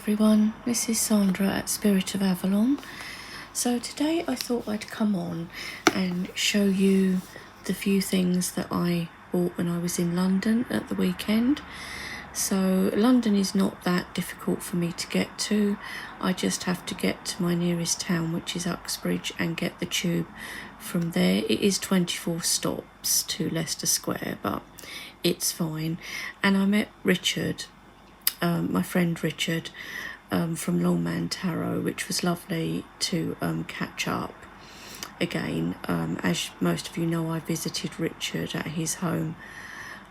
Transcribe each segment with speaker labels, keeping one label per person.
Speaker 1: everyone, this is Sandra at Spirit of Avalon. So today I thought I'd come on and show you the few things that I bought when I was in London at the weekend. So London is not that difficult for me to get to. I just have to get to my nearest town, which is Uxbridge, and get the tube from there. It is 24 stops to Leicester Square, but it's fine. And I met Richard, my friend Richard, from Longman Tarot, which was lovely to catch up again. As most of you know, I visited Richard at his home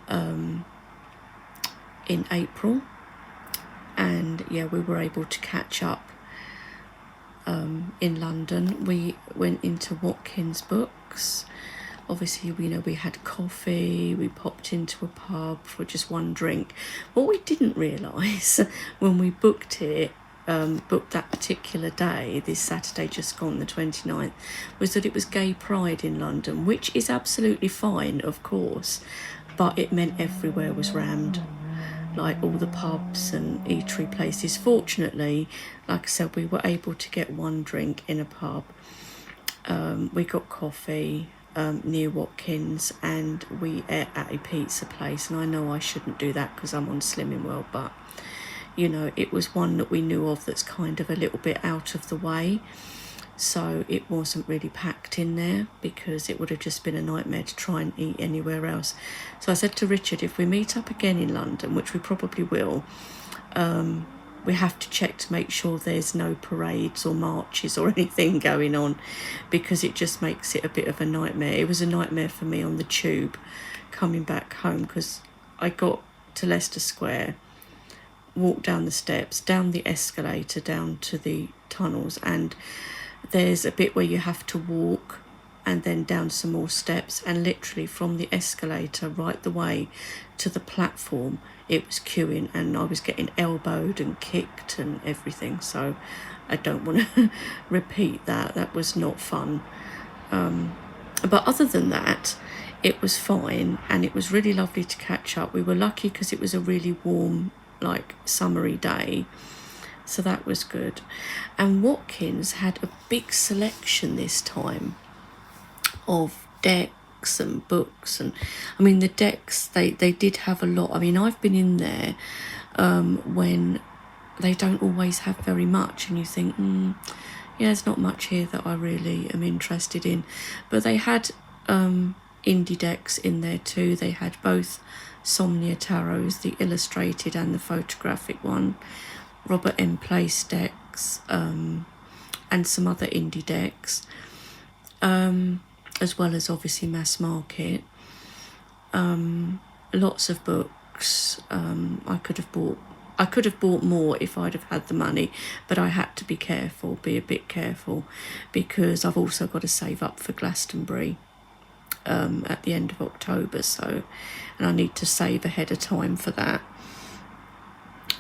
Speaker 1: in April, and yeah, we were able to catch up in London. We went into Watkins Books. Obviously, we had coffee, we popped into a pub for just one drink. What we didn't realise when we booked that particular day, this Saturday just gone, the 29th, was that it was Gay Pride in London, which is absolutely fine, of course, but it meant everywhere was rammed, like all the pubs and eatery places. Fortunately, like I said, we were able to get one drink in a pub. We got coffee near Watkins, and we ate at a pizza place, and I know I shouldn't do that because I'm on Slimming World, but it was one that we knew of that's kind of a little bit out of the way, so it wasn't really packed in there because it would have just been a nightmare to try and eat anywhere else. So I said to Richard, if we meet up again in London, which we probably will, we have to check to make sure there's no parades or marches or anything going on, because it just makes it a bit of a nightmare. It was a nightmare for me on the tube coming back home, because I got to Leicester Square, walked down the steps, down the escalator, down to the tunnels, and there's a bit where you have to walk and then down some more steps, and literally from the escalator right the way to the platform it was queuing, and I was getting elbowed and kicked and everything, so I don't want to repeat that. That was not fun. But other than that, it was fine, and it was really lovely to catch up. We were lucky because it was a really warm, like summery day, so that was good. And Watkins had a big selection this time of decks and books, and the decks, they did have a lot. I've been in there when they don't always have very much, and you think there's not much here that I really am interested in, but they had indie decks in there too. They had both Somnia Tarots, the illustrated and the photographic one, Robert M. Place decks, and some other indie decks, as well as obviously mass market. Lots of books. I could have bought more if I'd have had the money, but I had to be a bit careful, because I've also got to save up for Glastonbury at the end of October, and I need to save ahead of time for that.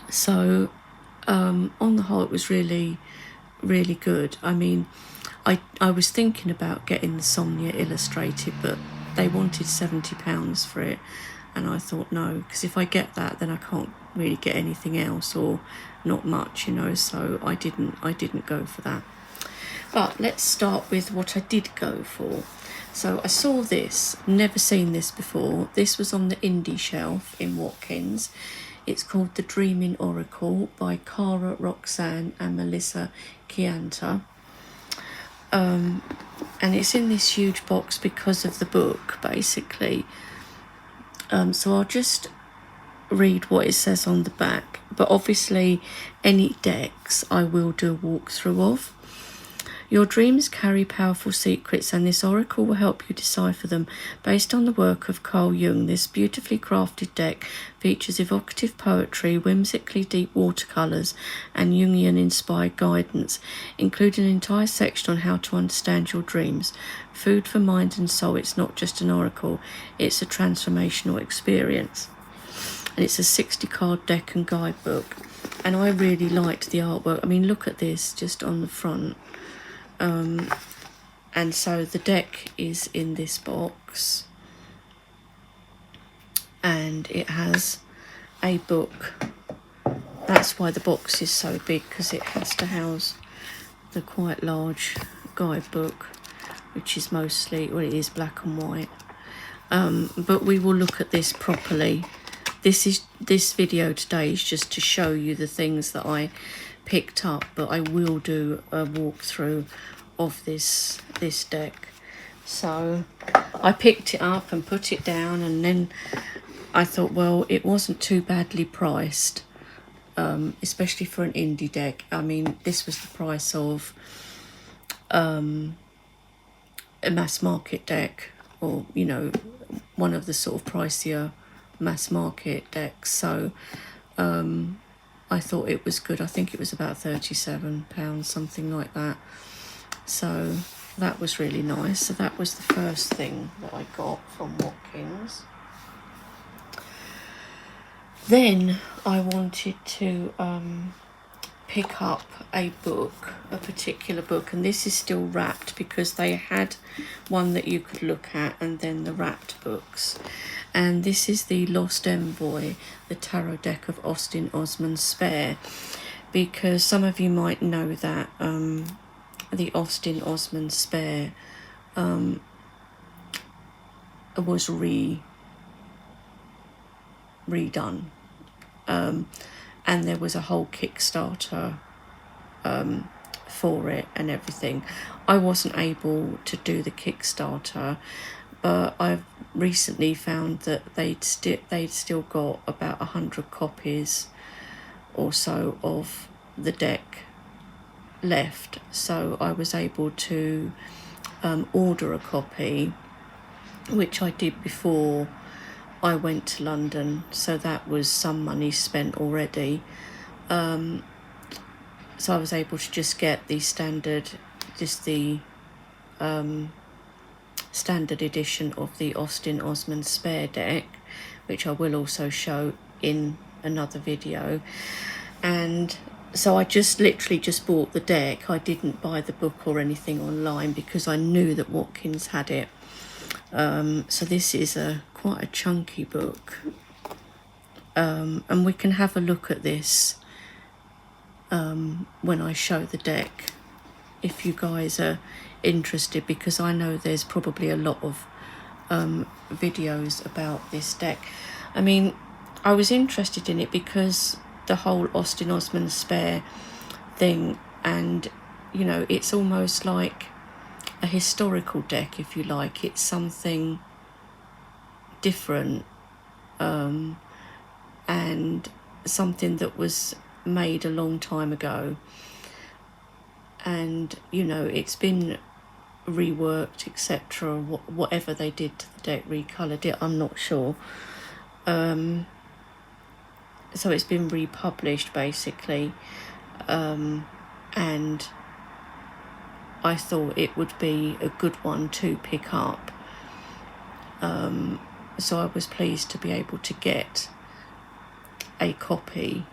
Speaker 1: So on the whole, it was really, really good. I was thinking about getting the Somnia illustrated, but they wanted £70 for it, and I thought no, because if I get that, then I can't really get anything else, or not much, so I didn't go for that. But let's start with what I did go for. So I saw this, never seen this before. This was on the indie shelf in Watkins. It's called The Dreaming Oracle by Cara Roxanne and Melissa Chianta. And it's in this huge box because of the book, basically. So I'll just read what it says on the back. But obviously, any decks I will do a walkthrough of. Your dreams carry powerful secrets, and this oracle will help you decipher them. Based on the work of Carl Jung, this beautifully crafted deck features evocative poetry, whimsically deep watercolours, and Jungian-inspired guidance, including an entire section on how to understand your dreams. Food for mind and soul. It's not just an oracle, it's a transformational experience. And it's a 60-card deck and guidebook. And I really liked the artwork. Look at this, just on the front. And so the deck is in this box, and it has a book that's why the box is so big, because it has to house the quite large guidebook, which is mostly, well, it is black and white. But we will look at this properly. This video today is just to show you the things that I picked up, but I will do a walkthrough of this deck. So I picked it up and put it down, and then I thought, well, it wasn't too badly priced, especially for an indie deck. I mean, this was the price of a mass market deck, or, you know, one of the sort of pricier mass market decks. So I thought it was good. I think it was about £37, something like that. So that was really nice. So that was the first thing that I got from Watkins. Then I wanted to pick up a book, a particular book, and this is still wrapped because they had one that you could look at and then the wrapped books. And this is the Lost Envoy, the tarot deck of Austin Osman Spare, because some of you might know that the Austin Osman Spare was redone, and there was a whole Kickstarter for it and everything. I wasn't able to do the Kickstarter, but I've recently found that they'd still got about 100 copies or so of the deck left, so I was able to order a copy, which I did before I went to London, so that was some money spent already. So I was able to just get the standard edition of the Austin Osman Spare deck, which I will also show in another video. And so I literally just bought the deck. I didn't buy the book or anything online because I knew that Watkins had it. So this is quite a chunky book, and we can have a look at this when I show the deck, if you guys are interested, because I know there's probably a lot of videos about this deck. I mean, I was interested in it because the whole Austin Osman Spare thing, and, you know, it's almost like a historical deck, if you like. It's something different, and something that was made a long time ago, and, you know, it's been reworked, etc. Whatever they did to the deck, recolored it, I'm not sure. So it's been republished basically, and I thought it would be a good one to pick up. So I was pleased to be able to get a copy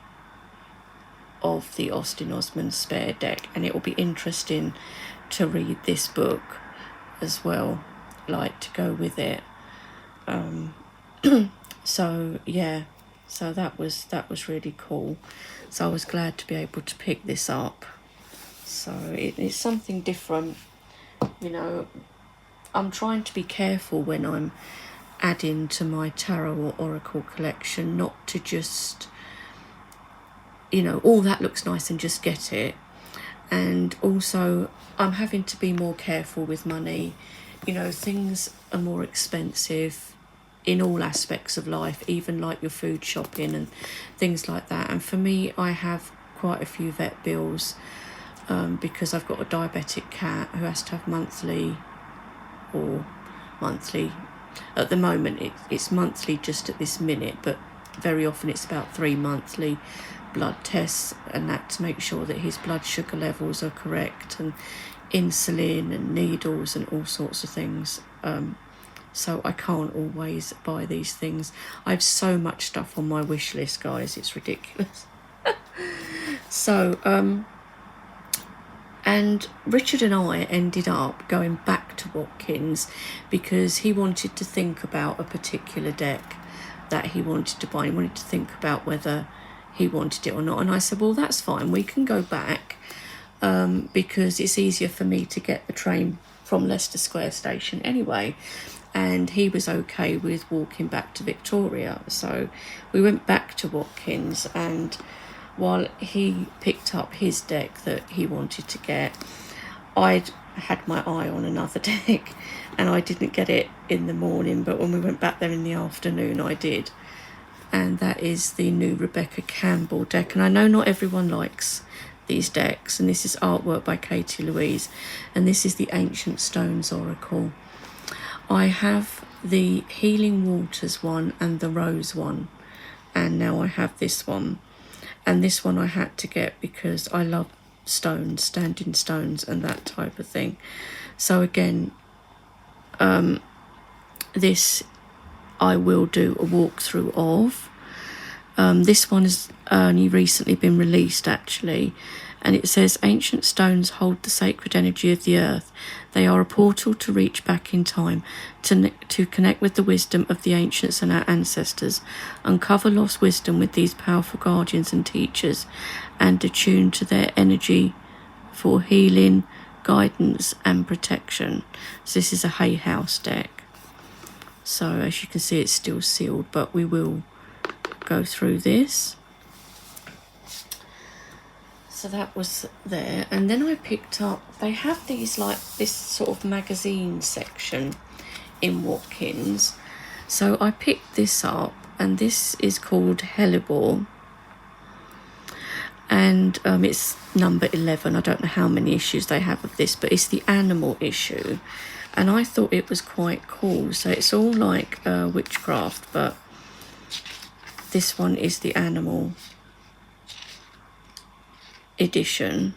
Speaker 1: of the Austin Osman Spare deck, and it will be interesting to read this book as well, like, to go with it. So yeah, so that was really cool. So I was glad to be able to pick this up. So it's something different, you know. I'm trying to be careful when I'm adding to my tarot or oracle collection, not to just, you know, oh, that looks nice and just get it. And also I'm having to be more careful with money. You know, things are more expensive in all aspects of life, even like your food shopping and things like that. And for me, I have quite a few vet bills, because I've got a diabetic cat who has to have monthly, at the moment it's monthly just at this minute, but very often it's about 3 monthly blood tests, and that to make sure that his blood sugar levels are correct, and insulin and needles and all sorts of things. So I can't always buy these things. I have so much stuff on my wish list, guys, it's ridiculous. So and Richard and I ended up going back to Watkins because he wanted to think about a particular deck that he wanted to buy. He wanted to think about whether he wanted it or not. And I said, well, that's fine, we can go back, because it's easier for me to get the train from Leicester Square station anyway. And he was okay with walking back to Victoria. So we went back to Watkins, and while he picked up his deck that he wanted to get, I'd had my eye on another deck, and I didn't get it in the morning, but when we went back there in the afternoon I did. And that is the new Rebecca Campbell deck. And I know not everyone likes these decks, and this is artwork by Katie Louise, and this is the Ancient Stones Oracle. I have the Healing Waters one and the Rose one, and now I have this one. And this one I had to get because I love stones, standing stones and that type of thing. So again, this I will do a walkthrough of. This one has only recently been released actually, and it says ancient stones hold the sacred energy of the earth. They are a portal to reach back in time, to connect with the wisdom of the ancients and our ancestors, uncover lost wisdom with these powerful guardians and teachers, and attune to their energy for healing, guidance and protection. So this is a Hay House deck. So as you can see, it's still sealed, but we will go through this. So that was there. And then I picked up, they have these like this sort of magazine section in Watkins. So I picked this up, and this is called Helor. And it's number 11. I don't know how many issues they have of this, but it's the animal issue. And I thought it was quite cool. So it's all like witchcraft, but this one is the animal edition.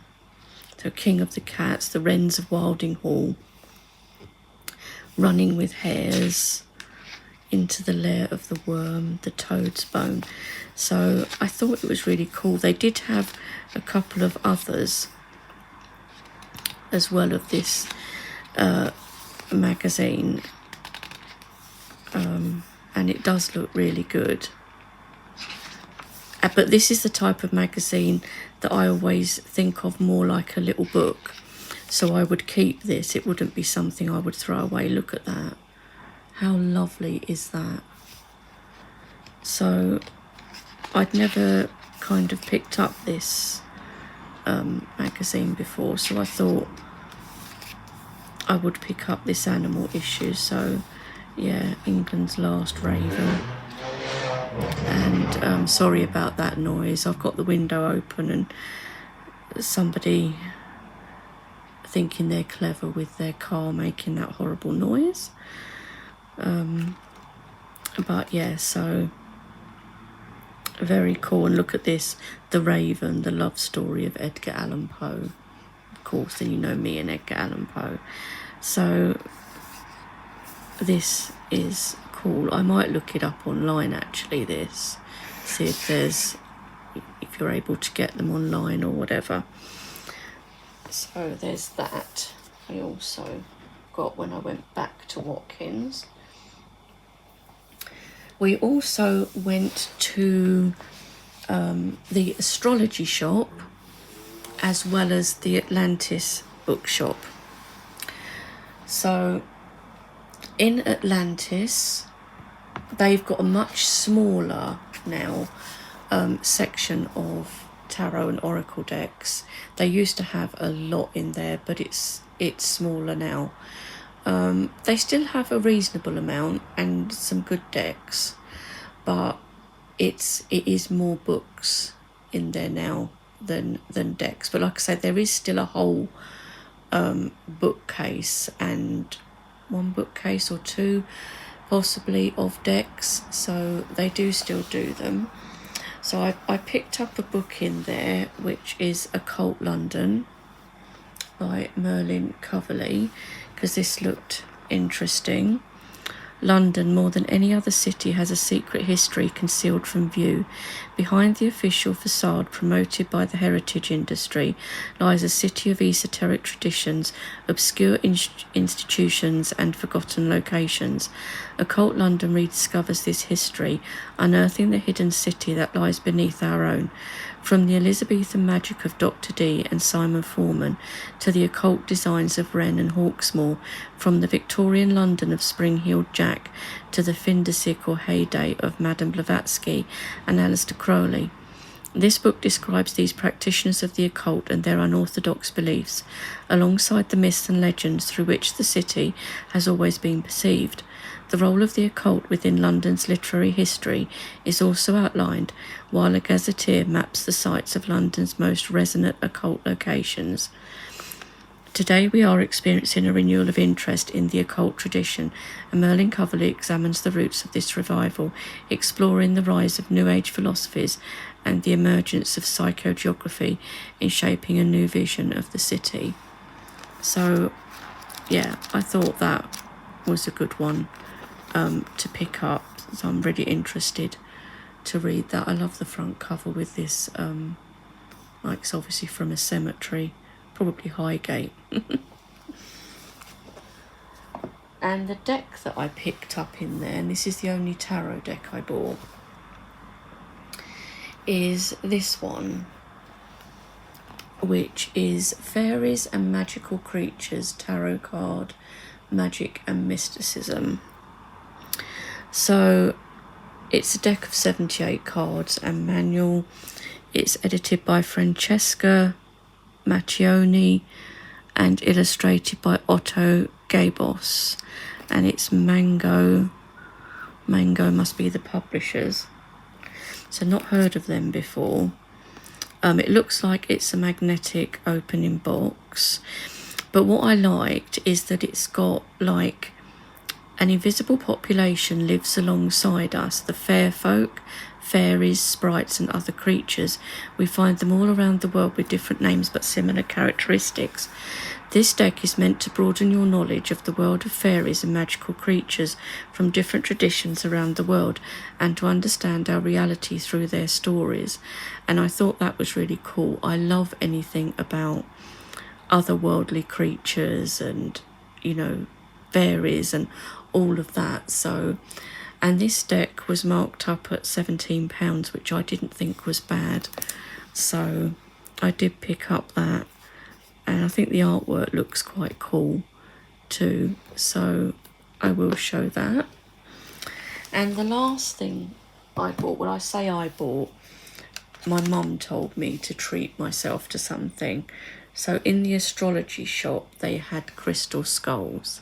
Speaker 1: So King of the Cats, the Wrens of Wilding Hall, Running with Hares, Into the Lair of the Worm, The Toad's Bone. So I thought it was really cool. They did have a couple of others as well of this magazine, and it does look really good. But this is the type of magazine that I always think of more like a little book. So I would keep this. It wouldn't be something I would throw away. Look at that. How lovely is that? So I'd never kind of picked up this magazine before. So I thought I would pick up this animal issue. So yeah, England's Last Raven. And sorry about that noise. I've got the window open and somebody thinking they're clever with their car making that horrible noise. But yeah, so very cool. And look at this, The Raven, the love story of Edgar Allan Poe. Of course, and you know me and Edgar Allan Poe. So this is cool. I might look it up online actually, this, see if you're able to get them online or whatever. So there's that. I also got when I went back to Watkins. We also went to the astrology shop as well as the Atlantis Bookshop. So in Atlantis, they've got a much smaller now section of tarot and oracle decks. They used to have a lot in there, but it's smaller now. They still have a reasonable amount and some good decks, but it is more books in there now than decks. But like I said, there is still a whole bookcase, and one bookcase or two possibly of decks, so they do still do them. So I picked up a book in there which is Occult London by Merlin Coverley, because this looked interesting. London, more than any other city, has a secret history concealed from view. Behind the official facade promoted by the heritage industry lies a city of esoteric traditions, obscure institutions and forgotten locations. Occult London rediscovers this history, unearthing the hidden city that lies beneath our own. From the Elizabethan magic of Dr. Dee and Simon Foreman to the occult designs of Wren and Hawksmoor, from the Victorian London of Spring-Heeled Jack to the Findesick or heyday of Madame Blavatsky and Aleister Crowley. This book describes these practitioners of the occult and their unorthodox beliefs, alongside the myths and legends through which the city has always been perceived. The role of the occult within London's literary history is also outlined, while a gazetteer maps the sites of London's most resonant occult locations. Today we are experiencing a renewal of interest in the occult tradition, and Merlin Coverley examines the roots of this revival, exploring the rise of New Age philosophies and the emergence of psychogeography in shaping a new vision of the city. So, yeah, I thought that was a good one to pick up. So I'm really interested to read that. I love the front cover with this, like it's obviously from a cemetery, probably Highgate. And the deck that I picked up in there, and this is the only tarot deck I bought, is this one, which is Fairies and Magical Creatures Tarot Card, Magic and Mysticism. So it's a deck of 78 cards and manual. It's edited by Francesca Macchioni and illustrated by Otto Gabos, and it's Mango must be the publishers, so not heard of them before. It looks like it's a magnetic opening box, but what I liked is that it's got like an invisible population lives alongside us, the fair folk, fairies, sprites and other creatures. We find them all around the world with different names but similar characteristics. This deck is meant to broaden your knowledge of the world of fairies and magical creatures from different traditions around the world, and to understand our reality through their stories. And I thought that was really cool. I love anything about otherworldly creatures and, you know, fairies and all of that. So, and this deck was marked up at £17, which I didn't think was bad, so I did pick up that, and I think the artwork looks quite cool too, so I will show that. And the last thing I bought, when I say I bought, my mum told me to treat myself to something. So in the astrology shop they had crystal skulls.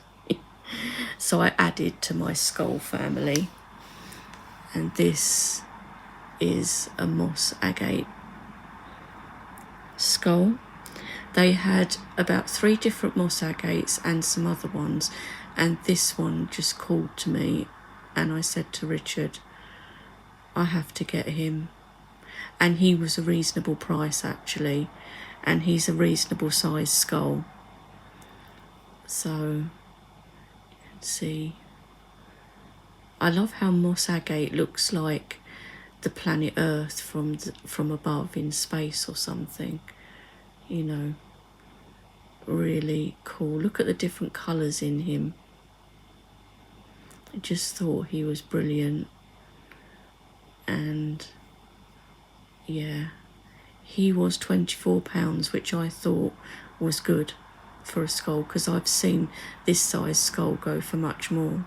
Speaker 1: So I added to my skull family, and this is a moss agate skull. They had about 3 different moss agates and some other ones, and this one just called to me, and I said to Richard, I have to get him. And he was a reasonable price actually, and he's a reasonable size skull. So see, I love how moss agate looks like the planet Earth from above in space or something, you know. Really cool. Look at the different colours in him. I just thought he was brilliant. And yeah, he was £24, which I thought was good for a skull, because I've seen this size skull go for much more.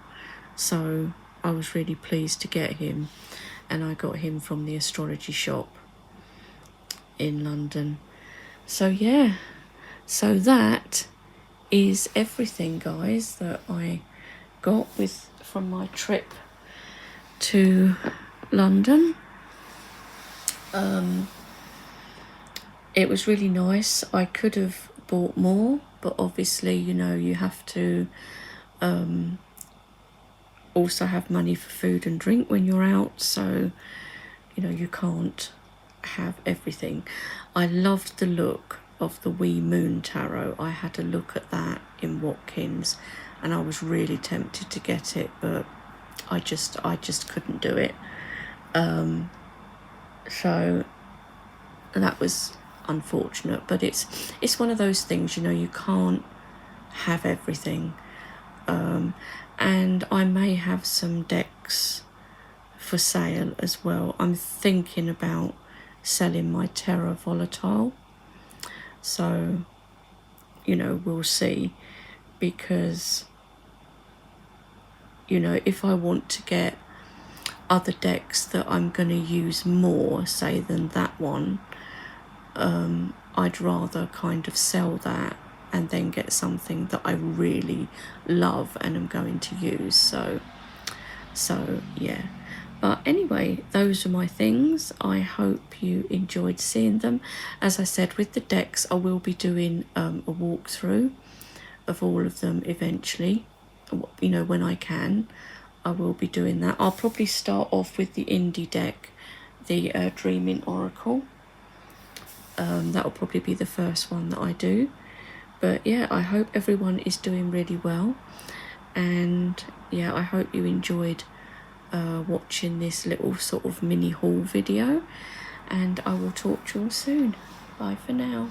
Speaker 1: So I was really pleased to get him, and I got him from the astrology shop in London. So yeah, so that is everything, guys, that I got from my trip to London. It was really nice. I could have bought more, but obviously, you know, you have to also have money for food and drink when you're out, so, you know, you can't have everything. I loved the look of the Wee Moon Tarot. I had a look at that in Watkins, and I was really tempted to get it, but I just couldn't do it. So that was unfortunate, but it's one of those things, you know, you can't have everything. And I may have some decks for sale as well. I'm thinking about selling my Terra Volatile, so you know, we'll see, because you know, if I want to get other decks that I'm going to use more, say, than that one, I'd rather kind of sell that and then get something that I really love and am going to use. So yeah. But anyway, those are my things. I hope you enjoyed seeing them. As I said, with the decks, I will be doing a walkthrough of all of them eventually. You know, when I can, I will be doing that. I'll probably start off with the indie deck, the Dreaming Oracle. That will probably be the first one that I do. But yeah, I hope everyone is doing really well. And yeah, I hope you enjoyed watching this little sort of mini haul video, and I will talk to you all soon. Bye for now.